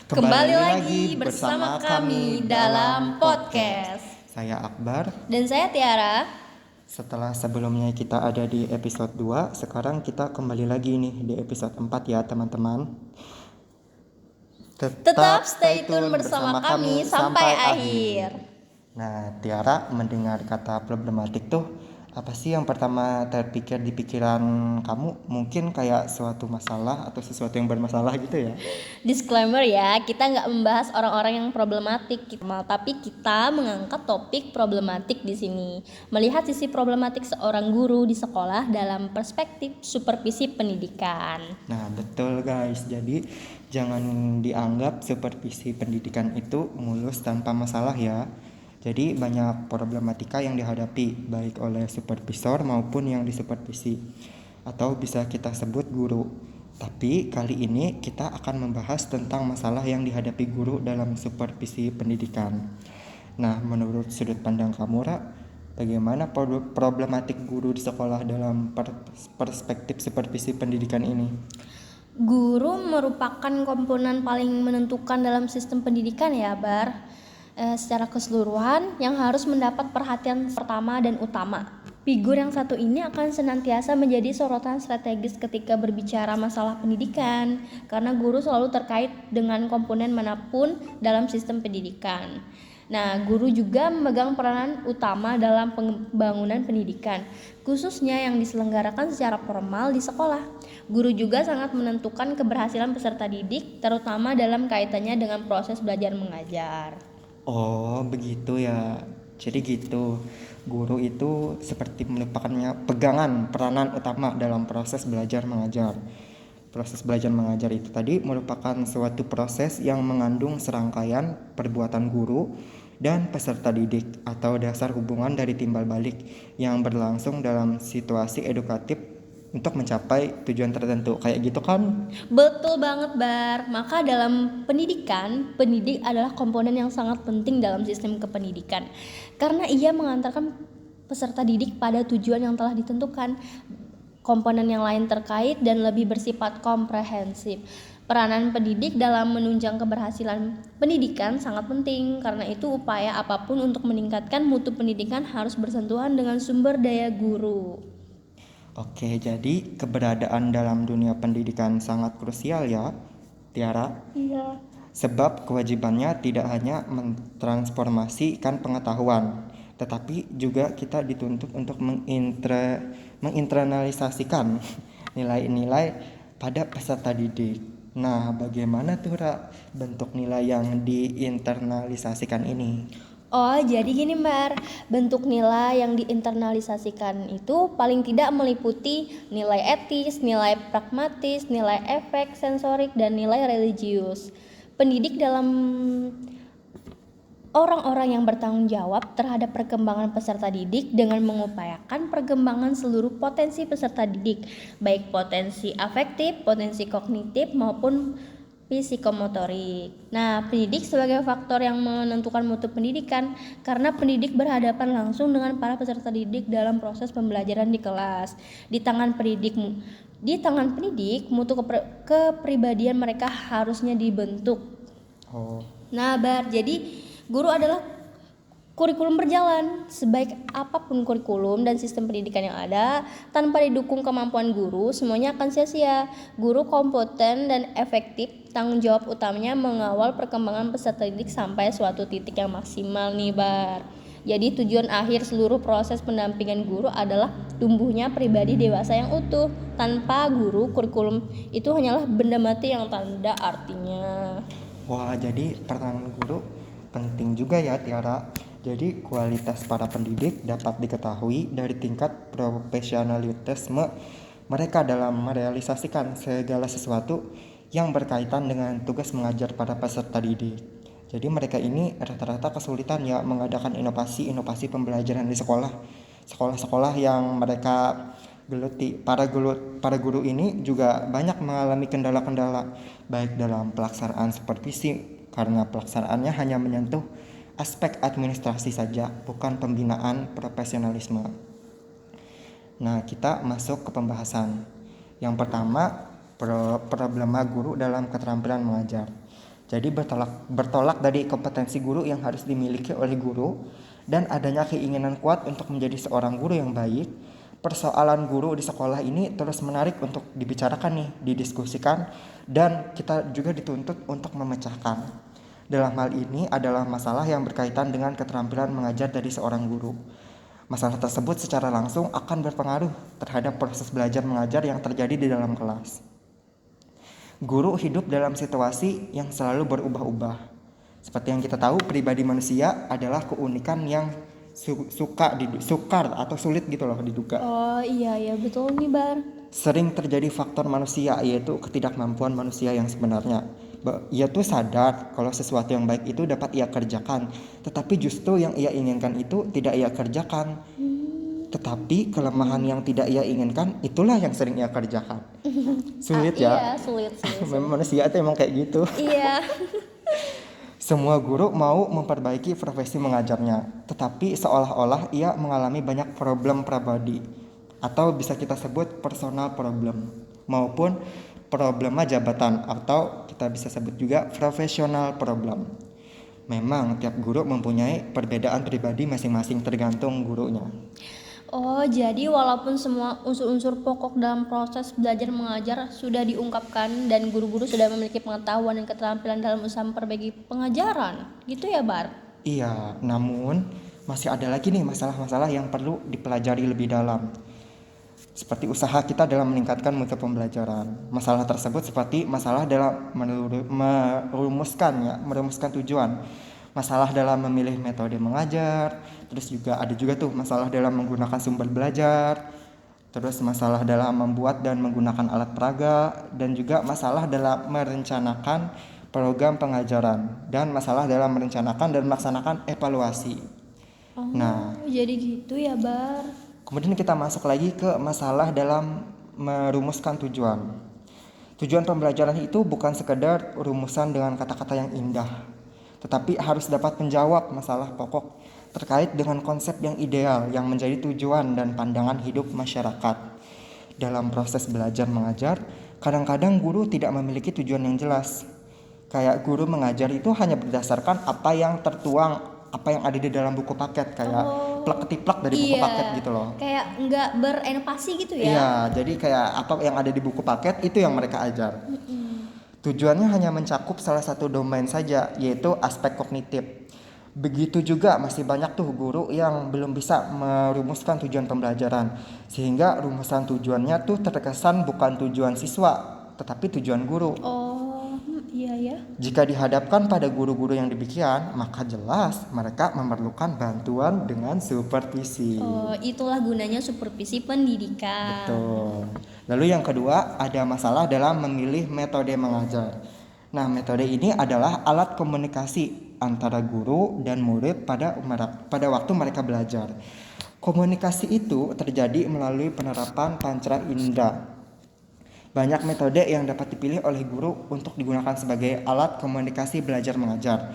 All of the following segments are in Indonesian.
Kembali lagi bersama kami dalam podcast. Saya Akbar. Dan saya Tiara. Setelah sebelumnya kita ada di episode 2, sekarang kita kembali lagi nih di episode 4 ya teman-teman. Tetap stay tune bersama kami sampai akhir. Nah, Tiara mendengar kata problematik tuh, apa sih yang pertama terpikir di pikiran kamu? Mungkin kayak suatu masalah atau sesuatu yang bermasalah gitu ya? Disclaimer ya, kita nggak membahas orang-orang yang problematik, tapi kita mengangkat topik problematik di sini. Melihat sisi problematik seorang guru di sekolah dalam perspektif supervisi pendidikan. Nah, betul guys. Jadi jangan dianggap supervisi pendidikan itu mulus tanpa masalah ya. Jadi banyak problematika yang dihadapi baik oleh supervisor maupun yang disupervisi, atau bisa kita sebut guru. Tapi kali ini kita akan membahas tentang masalah yang dihadapi guru dalam supervisi pendidikan. Nah, menurut sudut pandang kamu, Ra, bagaimana problematik guru di sekolah dalam perspektif supervisi pendidikan ini? Guru merupakan komponen paling menentukan dalam sistem pendidikan ya, Bar. Secara keseluruhan yang harus mendapat perhatian pertama dan utama. Figur yang satu ini akan senantiasa menjadi sorotan strategis ketika berbicara masalah pendidikan, karena guru selalu terkait dengan komponen manapun dalam sistem pendidikan. Nah, guru juga memegang peranan utama dalam pembangunan pendidikan, khususnya yang diselenggarakan secara formal di sekolah. Guru juga sangat menentukan keberhasilan peserta didik, terutama dalam kaitannya dengan proses belajar mengajar. Oh, begitu ya. Jadi gitu. Guru itu seperti merupakannya pegangan peranan utama dalam proses belajar mengajar. Proses belajar mengajar itu tadi merupakan suatu proses yang mengandung serangkaian perbuatan guru dan peserta didik atau dasar hubungan dari timbal balik yang berlangsung dalam situasi edukatif untuk mencapai tujuan tertentu. Kayak gitu kan? Betul banget, Bar. Maka dalam pendidikan, pendidik adalah komponen yang sangat penting dalam sistem kependidikan, karena ia mengantarkan peserta didik pada tujuan yang telah ditentukan. Komponen yang lain terkait dan lebih bersifat komprehensif. Peranan pendidik dalam menunjang keberhasilan pendidikan sangat penting, karena itu upaya apapun untuk meningkatkan mutu pendidikan harus bersentuhan dengan sumber daya guru. Oke, jadi keberadaan dalam dunia pendidikan sangat krusial ya, Tiara. Iya. Sebab kewajibannya tidak hanya mentransformasikan pengetahuan, tetapi juga kita dituntut untuk menginternalisasikan nilai-nilai pada peserta didik. Nah, bagaimana tuh, Ra, bentuk nilai yang diinternalisasikan ini? Oh, jadi gini, Mbak. Bentuk nilai yang diinternalisasikan itu paling tidak meliputi nilai etis, nilai pragmatis, nilai efek sensorik, dan nilai religius. Pendidik dalam orang-orang yang bertanggung jawab terhadap perkembangan peserta didik dengan mengupayakan perkembangan seluruh potensi peserta didik, baik potensi afektif, potensi kognitif, maupun psikomotorik. Nah, pendidik sebagai faktor yang menentukan mutu pendidikan, karena pendidik berhadapan langsung dengan para peserta didik dalam proses pembelajaran di kelas. Di tangan pendidik, mutu kepribadian mereka harusnya dibentuk. Nah, jadi guru adalah kurikulum berjalan. Sebaik apapun kurikulum dan sistem pendidikan yang ada, tanpa didukung kemampuan guru, semuanya akan sia-sia. Guru kompeten dan efektif, tanggung jawab utamanya mengawal perkembangan peserta didik sampai suatu titik yang maksimal nih, Bar. Jadi tujuan akhir seluruh proses pendampingan guru adalah tumbuhnya pribadi dewasa yang utuh. Tanpa guru, kurikulum itu hanyalah benda mati yang tanda artinya. Wah, jadi peranan guru penting juga ya, Tiara. Jadi kualitas para pendidik dapat diketahui dari tingkat profesionalitasme mereka dalam merealisasikan segala sesuatu yang berkaitan dengan tugas mengajar para peserta didik. Jadi mereka ini rata-rata kesulitan ya mengadakan inovasi-inovasi pembelajaran di sekolah-sekolah yang mereka geluti. Para guru ini juga banyak mengalami kendala-kendala baik dalam pelaksanaan supervisi, karena pelaksanaannya hanya menyentuh aspek administrasi saja, bukan pembinaan profesionalisme. Nah, kita masuk ke pembahasan. Yang pertama, problema guru dalam keterampilan mengajar. Jadi bertolak dari kompetensi guru yang harus dimiliki oleh guru dan adanya keinginan kuat untuk menjadi seorang guru yang baik. Persoalan guru di sekolah ini terus menarik untuk dibicarakan nih, didiskusikan, dan kita juga dituntut untuk memecahkan. Dalam hal ini adalah masalah yang berkaitan dengan keterampilan mengajar dari seorang guru. Masalah tersebut secara langsung akan berpengaruh terhadap proses belajar mengajar yang terjadi di dalam kelas. Guru hidup dalam situasi yang selalu berubah-ubah. Seperti yang kita tahu, pribadi manusia adalah keunikan yang sukar atau sulit gitu loh diduga. Oh iya ya betul nih Bar. Sering terjadi faktor manusia, yaitu ketidakmampuan manusia yang sebenarnya. Ia tuh sadar kalau sesuatu yang baik itu dapat ia kerjakan, tetapi justru yang ia inginkan itu tidak ia kerjakan. Tetapi kelemahan yang tidak ia inginkan itulah yang sering ia kerjakan. Sulit ya. Iya sulit. Memang manusia itu emang kayak gitu. Iya. Semua guru mau memperbaiki profesi mengajarnya, tetapi seolah-olah ia mengalami banyak problem pribadi, atau bisa kita sebut personal problem, maupun problema jabatan, atau kita bisa sebut juga professional problem. Memang tiap guru mempunyai perbedaan pribadi masing-masing tergantung gurunya. Oh, jadi walaupun semua unsur-unsur pokok dalam proses belajar mengajar sudah diungkapkan dan guru-guru sudah memiliki pengetahuan dan keterampilan dalam usaha memperbaiki pengajaran, gitu ya, Bar? Iya, namun masih ada lagi nih masalah-masalah yang perlu dipelajari lebih dalam. Seperti usaha kita dalam meningkatkan mutu pembelajaran. Masalah tersebut seperti masalah dalam merumuskan tujuan. Masalah dalam memilih metode mengajar, terus juga ada juga tuh masalah dalam menggunakan sumber belajar, terus masalah dalam membuat dan menggunakan alat peraga, dan juga masalah dalam merencanakan program pengajaran, dan masalah dalam merencanakan dan melaksanakan evaluasi. Oh, Nah, jadi gitu ya, Bar. kemudian kita masuk lagi ke masalah dalam merumuskan tujuan. Tujuan pembelajaran itu bukan sekedar rumusan dengan kata-kata yang indah, tetapi harus dapat menjawab masalah pokok terkait dengan konsep yang ideal yang menjadi tujuan dan pandangan hidup masyarakat. Dalam proses belajar mengajar, kadang-kadang guru tidak memiliki tujuan yang jelas. Kayak guru mengajar itu hanya berdasarkan apa yang tertuang, apa yang ada di dalam buku paket, kayak plek-ketiplek dari buku paket gitu loh. Kayak nggak berinovasi gitu ya? Iya, jadi kayak apa yang ada di buku paket itu yang mereka ajar. Tujuannya hanya mencakup salah satu domain saja, yaitu aspek kognitif. Begitu juga masih banyak tuh guru yang belum bisa merumuskan tujuan pembelajaran, sehingga rumusan tujuannya tuh terkesan bukan tujuan siswa, tetapi tujuan guru. Oh, iya ya. Jika dihadapkan pada guru-guru yang demikian, maka jelas mereka memerlukan bantuan dengan supervisi. Oh, itulah gunanya supervisi pendidikan. Betul. Lalu yang kedua, ada masalah dalam memilih metode mengajar. Nah, metode ini adalah alat komunikasi antara guru dan murid pada waktu mereka belajar. Komunikasi itu terjadi melalui penerapan panca indera. Banyak metode yang dapat dipilih oleh guru untuk digunakan sebagai alat komunikasi belajar mengajar.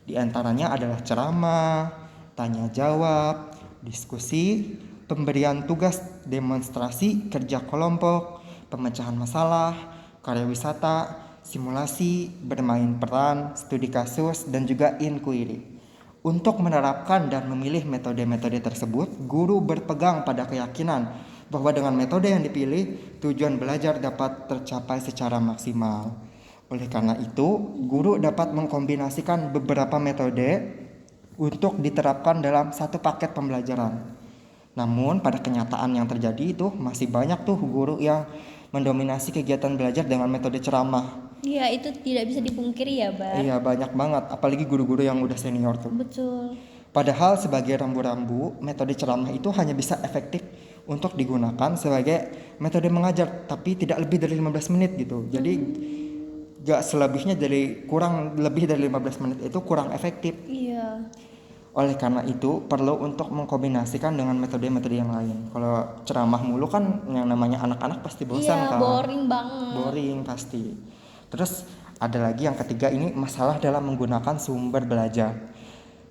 Di antaranya adalah ceramah, tanya jawab, diskusi, pemberian tugas demonstrasi, kerja kelompok, pemecahan masalah, karya wisata, simulasi, bermain peran, studi kasus, dan juga inquiry. Untuk menerapkan dan memilih metode-metode tersebut, guru berpegang pada keyakinan bahwa dengan metode yang dipilih, tujuan belajar dapat tercapai secara maksimal. Oleh karena itu, guru dapat mengkombinasikan beberapa metode untuk diterapkan dalam satu paket pembelajaran. Namun pada kenyataan yang terjadi itu masih banyak tuh guru yang mendominasi kegiatan belajar dengan metode ceramah. Iya, itu tidak bisa dipungkiri ya, Bar. Iya, banyak banget, apalagi guru-guru yang udah senior tuh. Betul. Padahal sebagai rambu-rambu, metode ceramah itu hanya bisa efektif untuk digunakan sebagai metode mengajar, tapi tidak lebih dari 15 menit gitu. Jadi gak selebihnya kurang lebih dari 15 menit itu kurang efektif. Iya. Oleh karena itu perlu untuk mengkombinasikan dengan metode-metode yang lain. Kalau ceramah mulu kan yang namanya anak-anak pasti bosan Iya, kan. boring banget. Boring pasti. Terus ada lagi yang ketiga, ini masalah dalam menggunakan sumber belajar.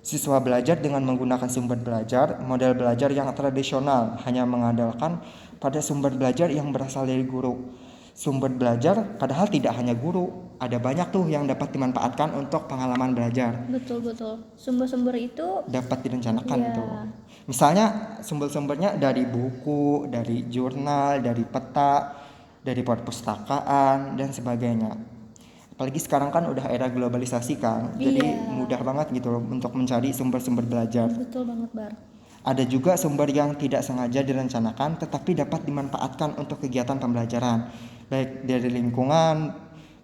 Siswa belajar dengan menggunakan sumber belajar, model belajar yang tradisional hanya mengandalkan pada sumber belajar yang berasal dari guru. sumber belajar, padahal tidak hanya guru, ada banyak tuh yang dapat dimanfaatkan untuk pengalaman belajar. Betul. Sumber-sumber itu Dapat direncanakan Iya. tuh. Misalnya sumber-sumbernya dari buku, dari jurnal, dari peta, dari perpustakaan dan sebagainya. Apalagi sekarang kan udah era globalisasi kan, jadi Iya. mudah banget gitu loh untuk mencari sumber-sumber belajar. betul banget, Bar. Ada juga sumber yang tidak sengaja direncanakan tetapi dapat dimanfaatkan untuk kegiatan pembelajaran, baik dari lingkungan,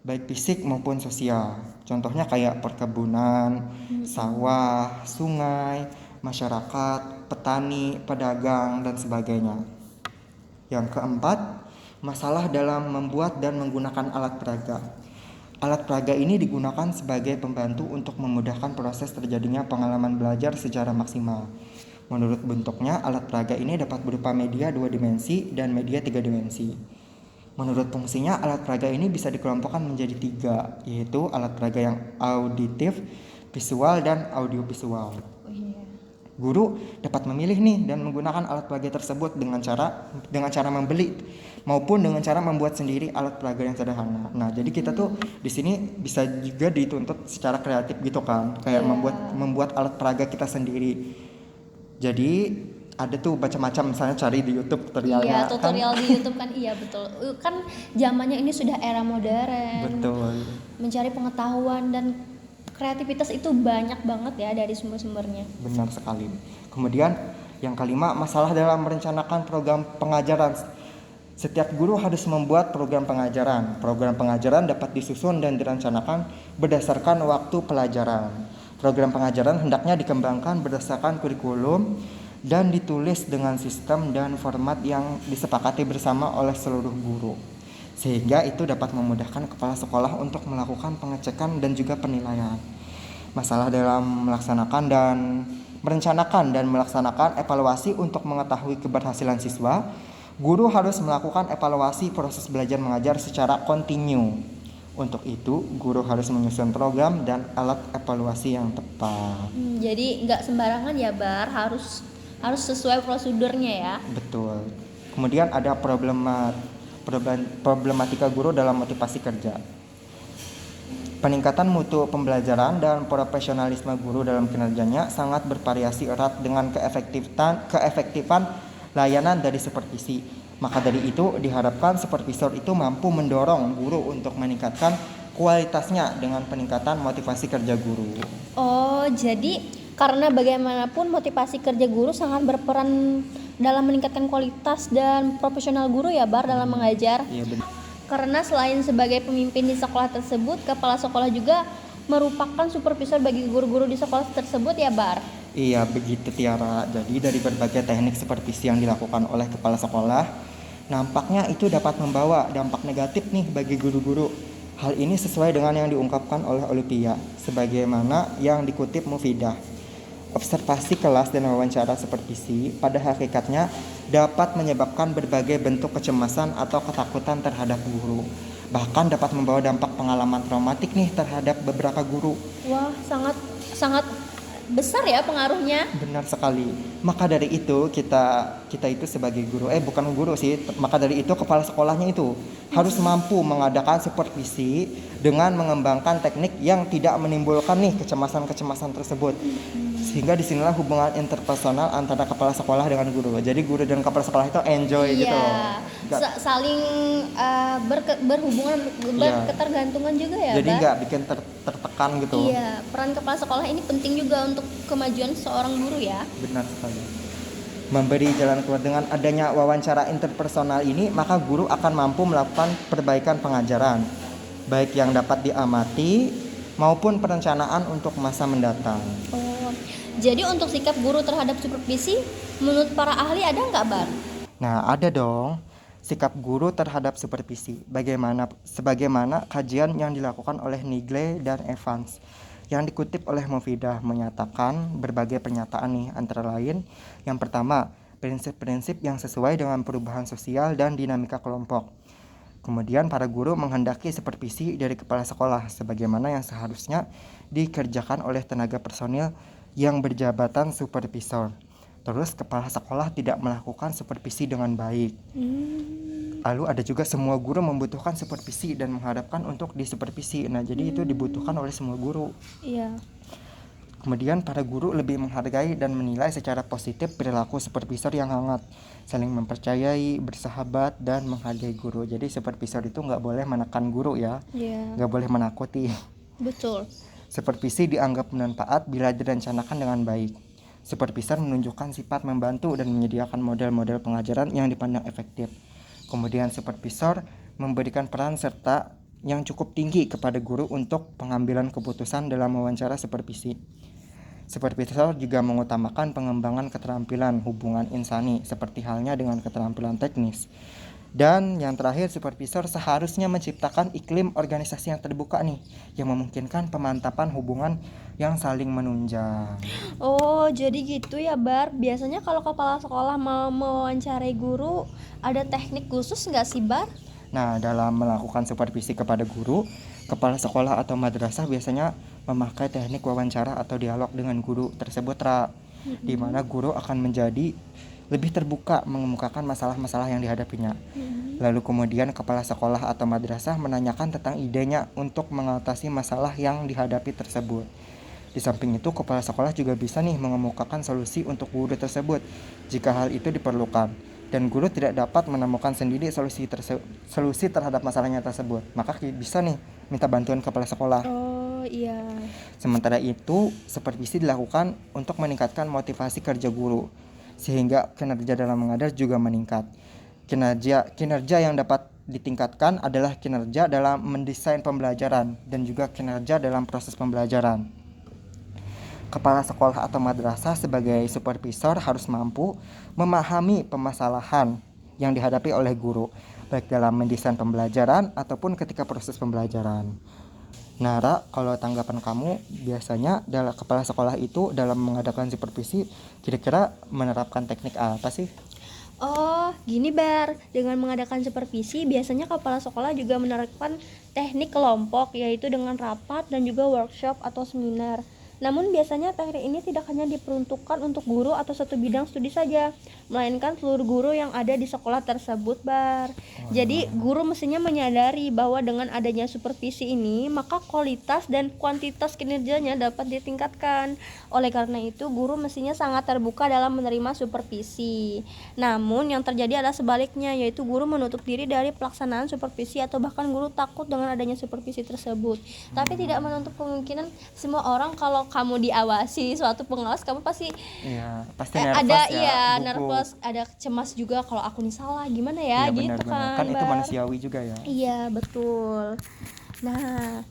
baik fisik maupun sosial. Contohnya kayak perkebunan, sawah, sungai, masyarakat, petani, pedagang, dan sebagainya. Yang keempat, masalah dalam membuat dan menggunakan alat peraga. Alat peraga ini digunakan sebagai pembantu untuk memudahkan proses terjadinya pengalaman belajar secara maksimal. Menurut bentuknya, alat peraga ini dapat berupa media 2 dimensi dan media 3 dimensi. Menurut fungsinya, alat peraga ini bisa dikelompokkan menjadi 3, yaitu alat peraga yang auditif, visual, dan audiovisual. Oh iya. Guru dapat memilih nih dan menggunakan alat peraga tersebut dengan cara membeli maupun dengan cara membuat sendiri alat peraga yang sederhana. Nah, jadi kita tuh di sini bisa juga dituntut secara kreatif gitu kan, kayak membuat alat peraga kita sendiri. Jadi ada tuh macam-macam, misalnya cari di YouTube tutorialnya. Iya, tutorial di YouTube kan, iya betul. Kan zamannya ini sudah era modern. Betul. Mencari pengetahuan dan kreativitas itu banyak banget ya dari sumber-sumbernya. Benar sekali. Kemudian yang kelima, masalah dalam merencanakan program pengajaran. Setiap guru harus membuat program pengajaran. Program pengajaran dapat disusun dan direncanakan berdasarkan waktu pelajaran. Program pengajaran hendaknya dikembangkan berdasarkan kurikulum dan ditulis dengan sistem dan format yang disepakati bersama oleh seluruh guru. Sehingga itu dapat memudahkan kepala sekolah untuk melakukan pengecekan dan juga penilaian. Masalah dalam merencanakan dan melaksanakan evaluasi untuk mengetahui keberhasilan siswa. Guru harus melakukan evaluasi proses belajar mengajar secara kontinu. Untuk itu, guru harus menyusun program dan alat evaluasi yang tepat. Jadi nggak sembarangan ya, Bar, harus sesuai prosedurnya ya. Betul. Kemudian ada problematika guru dalam motivasi kerja. Peningkatan mutu pembelajaran dan profesionalisme guru dalam kinerjanya sangat bervariasi erat dengan keefektifan layanan dari supervisi. Maka dari itu diharapkan supervisor itu mampu mendorong guru untuk meningkatkan kualitasnya dengan peningkatan motivasi kerja guru. Oh, jadi karena bagaimanapun motivasi kerja guru sangat berperan dalam meningkatkan kualitas dan profesional guru ya, Bar, dalam mengajar. Iya benar. Karena selain sebagai pemimpin di sekolah tersebut, kepala sekolah juga merupakan supervisor bagi guru-guru di sekolah tersebut ya, Bar. Iya begitu Tiara. Jadi dari berbagai teknik supervisi yang dilakukan oleh kepala sekolah, nampaknya itu dapat membawa dampak negatif nih bagi guru-guru. Hal ini sesuai dengan yang diungkapkan oleh Olivia, sebagaimana yang dikutip Mufidah. Observasi kelas dan wawancara supervisi pada hakikatnya dapat menyebabkan berbagai bentuk kecemasan atau ketakutan terhadap guru. Bahkan dapat membawa dampak pengalaman traumatik nih terhadap beberapa guru. Wah, sangat besar ya pengaruhnya. Benar sekali. Maka dari itu kita itu sebagai guru, bukan guru sih, maka dari itu kepala sekolahnya itu harus mampu mengadakan supervisi dengan mengembangkan teknik yang tidak menimbulkan nih kecemasan-kecemasan tersebut. Sehingga disinilah hubungan interpersonal antara kepala sekolah dengan guru. Jadi guru dan kepala sekolah itu enjoy gitu loh. Saling berhubungan, berketergantungan juga ya, jadi nggak bikin tertekan gitu. Iya, peran kepala sekolah ini penting juga untuk kemajuan seorang guru ya. Benar sekali. Memberi jalan keluar dengan adanya wawancara interpersonal ini, maka guru akan mampu melakukan perbaikan pengajaran, baik yang dapat diamati maupun perencanaan untuk masa mendatang. Oh, jadi untuk sikap guru terhadap supervisi, menurut para ahli ada nggak, Bar? Nah, ada dong. Sikap guru terhadap supervisi, sebagaimana kajian yang dilakukan oleh Nigle dan Evans yang dikutip oleh Mufidah menyatakan berbagai pernyataan nih, antara lain yang pertama, prinsip-prinsip yang sesuai dengan perubahan sosial dan dinamika kelompok. Kemudian para guru menghendaki supervisi dari kepala sekolah sebagaimana yang seharusnya dikerjakan oleh tenaga personil yang berjabatan supervisor. Terus kepala sekolah tidak melakukan supervisi dengan baik. Lalu ada juga semua guru membutuhkan supervisi dan mengharapkan untuk disupervisi. Nah, jadi itu dibutuhkan oleh semua guru. Iya. Kemudian para guru lebih menghargai dan menilai secara positif perilaku supervisor yang hangat, saling mempercayai, bersahabat, dan menghargai guru. Jadi supervisor itu nggak boleh menekan guru ya, Iya. nggak boleh menakuti. Betul. Supervisi dianggap bermanfaat bila direncanakan dengan baik. Supervisor menunjukkan sifat membantu dan menyediakan model-model pengajaran yang dipandang efektif. Kemudian supervisor memberikan peran serta yang cukup tinggi kepada guru untuk pengambilan keputusan dalam wawancara supervisi. Supervisor juga mengutamakan pengembangan keterampilan hubungan insani seperti halnya dengan keterampilan teknis. Dan yang terakhir, supervisor seharusnya menciptakan iklim organisasi yang terbuka nih, yang memungkinkan pemantapan hubungan yang saling menunjang. Oh, jadi gitu ya, Bar. Biasanya kalau kepala sekolah mau mewawancarai guru, ada teknik khusus nggak sih, Bar? Nah, dalam melakukan supervisi kepada guru, kepala sekolah atau madrasah biasanya memakai teknik wawancara atau dialog dengan guru tersebut, di mana guru akan menjadi lebih terbuka mengemukakan masalah-masalah yang dihadapinya. Lalu kemudian kepala sekolah atau madrasah menanyakan tentang idenya untuk mengatasi masalah yang dihadapi tersebut. Di samping itu, kepala sekolah juga bisa nih mengemukakan solusi untuk guru tersebut jika hal itu diperlukan. Dan guru tidak dapat menemukan sendiri solusi terhadap masalahnya tersebut, maka bisa nih minta bantuan kepala sekolah. Oh, iya. Sementara itu, supervisi dilakukan untuk meningkatkan motivasi kerja guru, sehingga kinerja dalam mengajar juga meningkat. Kinerja yang dapat ditingkatkan adalah kinerja dalam mendesain pembelajaran dan juga kinerja dalam proses pembelajaran. Kepala sekolah atau madrasah sebagai supervisor harus mampu memahami permasalahan yang dihadapi oleh guru, baik dalam mendesain pembelajaran ataupun ketika proses pembelajaran. Nara, kalau tanggapan kamu, biasanya dalam kepala sekolah itu dalam mengadakan supervisi kira-kira menerapkan teknik apa sih? Oh, gini, Bar. Dengan mengadakan supervisi, biasanya kepala sekolah juga menerapkan teknik kelompok, yaitu dengan rapat dan juga workshop atau seminar. Namun biasanya teknik ini tidak hanya diperuntukkan untuk guru atau satu bidang studi saja, melainkan seluruh guru yang ada di sekolah tersebut, Bar. Jadi guru mestinya menyadari bahwa dengan adanya supervisi ini, maka kualitas dan kuantitas kinerjanya dapat ditingkatkan. Oleh karena itu, guru mestinya sangat terbuka dalam menerima supervisi. Namun yang terjadi adalah sebaliknya, yaitu guru menutup diri dari pelaksanaan supervisi atau bahkan guru takut dengan adanya supervisi tersebut. Tapi tidak menutup kemungkinan semua orang, kalau kamu diawasi suatu pengawas, kamu pasti Nervous ada gugup. nervous, ada cemas juga, kalau aku nih salah gimana ya, gitu benar-benar. kan, Itu Bar. manusiawi juga ya. Iya, betul. Nah,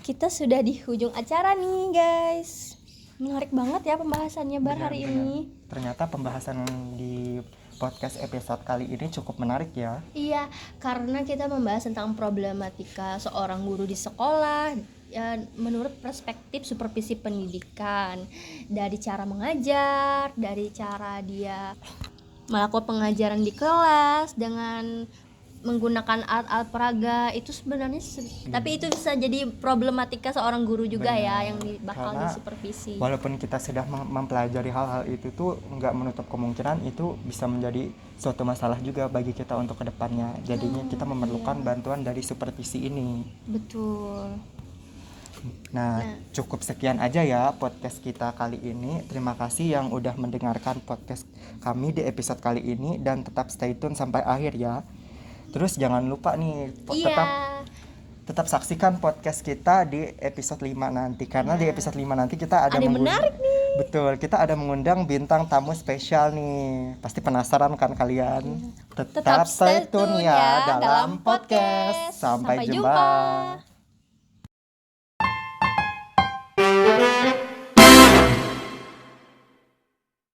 kita sudah di ujung acara nih, guys. Menarik banget ya pembahasannya, Bar, hari Benar-benar. ini. Ternyata pembahasan di podcast episode kali ini cukup menarik ya. Iya, karena kita membahas tentang problematika seorang guru di sekolah ya, menurut perspektif supervisi pendidikan, dari cara mengajar, dari cara dia melakukan pengajaran di kelas dengan menggunakan alat-alat peraga. Itu sebenarnya tapi itu bisa jadi problematika seorang guru juga. Benar. Ya, yang bakal Karena disupervisi. walaupun kita sudah mempelajari hal-hal itu tuh nggak menutup kemungkinan itu bisa menjadi suatu masalah juga bagi kita untuk kedepannya. Jadinya kita memerlukan bantuan dari supervisi ini. Betul. Nah, cukup sekian aja ya podcast kita kali ini. Terima kasih yang udah mendengarkan podcast kami di episode kali ini, dan tetap stay tune sampai akhir ya. Terus jangan lupa nih tetap saksikan podcast kita di episode 5 nanti, karena di episode 5 nanti kita ada menarik nih. Betul, kita ada mengundang bintang tamu spesial nih. Pasti penasaran kan kalian? Tetap stay tune ya dalam podcast. Sampai jumpa.